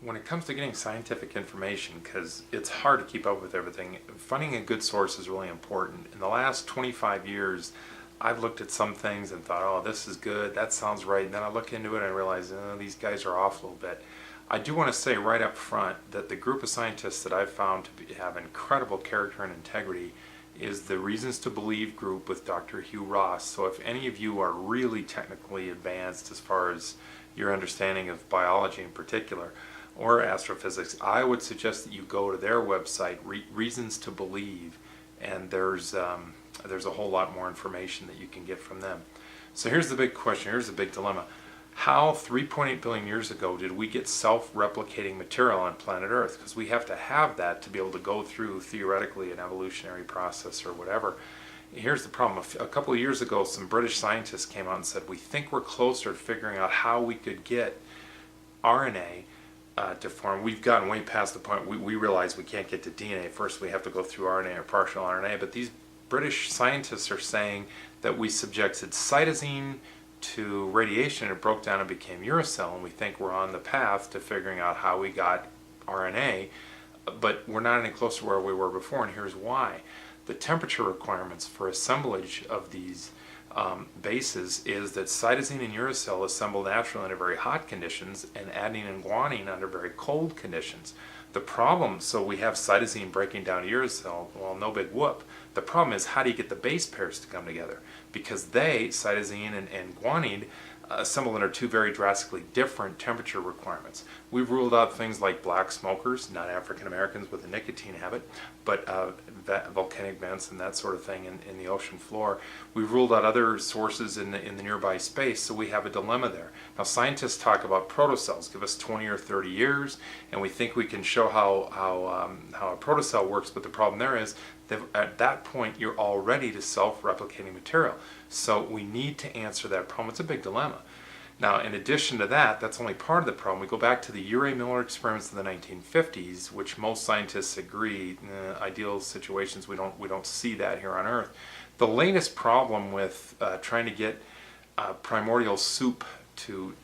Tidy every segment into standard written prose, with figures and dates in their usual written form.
when it comes to getting scientific information, because it's hard to keep up with everything, finding a good source is really important. In the last 25 years, I've looked at some things and thought, oh, this is good, that sounds right, and then I look into it and I realize, oh, these guys are off a little bit. I do want to say right up front that the group of scientists that I've found to have incredible character and integrity is the Reasons to Believe group with Dr. Hugh Ross. So if any of you are really technically advanced as far as your understanding of biology in particular, or astrophysics, I would suggest that you go to their website, Reasons to Believe, and there's a whole lot more information that you can get from them. So here's the big question, here's the big dilemma. How 3.8 billion years ago did we get self-replicating material on planet Earth? Because we have to have that to be able to go through, theoretically, an evolutionary process or whatever. Here's the problem. A couple of years ago, some British scientists came out and said, we think we're closer to figuring out how we could get RNA to form. We've gotten way past the point we realize we can't get to DNA. First, we have to go through RNA or partial RNA. But these British scientists are saying that we subjected cytosine to radiation, it broke down and became uracil, and we think we're on the path to figuring out how we got RNA, but we're not any closer to where we were before, and here's why. The temperature requirements for assemblage of these bases is that cytosine and uracil assemble naturally under very hot conditions, and adenine and guanine under very cold conditions. The problem, so we have cytosine breaking down uracil, well, no big whoop. The problem is, how do you get the base pairs to come together? Because cytosine and guanine, assemble under two very drastically different temperature requirements. We've ruled out things like black smokers, not African Americans with a nicotine habit, but volcanic vents and that sort of thing in the ocean floor. We've ruled out other sources in the nearby space, so we have a dilemma there. Now, scientists talk about protocells. Give us 20 or 30 years, and we think we can show how a protocell works, but the problem there is that at that point you're all ready to self-replicating material. So we need to answer that problem. It's a big dilemma. Now, in addition to that, that's only part of the problem. We go back to the Urey-Miller experiments in the 1950s, which most scientists agree, ideal situations, we don't see that here on Earth. The latest problem with trying to get primordial soup to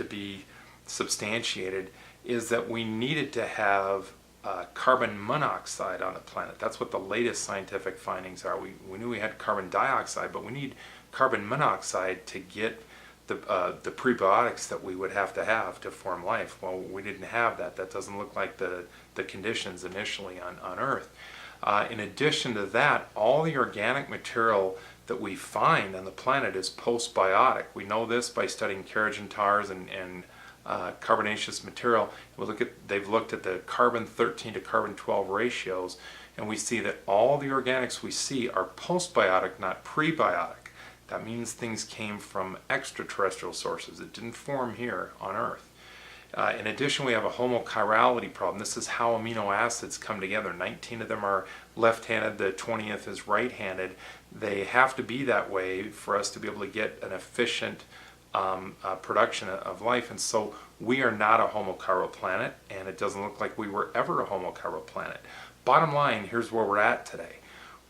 be substantiated is that we needed to have carbon monoxide on the planet. That's what the latest scientific findings are. We knew we had carbon dioxide, but we need carbon monoxide to get the prebiotics that we would have to form life. Well, we didn't have that. That doesn't look like the conditions initially on Earth. In addition to that, all the organic material that we find on the planet is postbiotic. We know this by studying kerogen tars and carbonaceous material. They've looked at the carbon-13 to carbon-12 ratios, and we see that all the organics we see are postbiotic, not prebiotic. That means things came from extraterrestrial sources. It didn't form here on Earth. In addition, we have a homochirality problem. This is how amino acids come together. 19 of them are left-handed, the 20th is right-handed. They have to be that way for us to be able to get an efficient production of life, and so we are not a homochiral planet, and it doesn't look like we were ever a homochiral planet. Bottom line, here's where we're at today.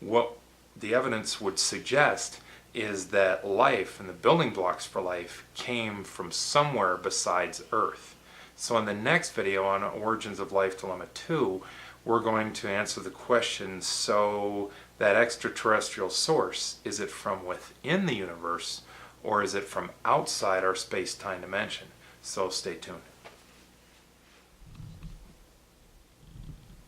What the evidence would suggest is that life and the building blocks for life came from somewhere besides Earth. So in the next video on Origins of Life Dilemma 2, we're going to answer the question, so that extraterrestrial source, is it from within the universe, or is it from outside our space-time dimension? So stay tuned.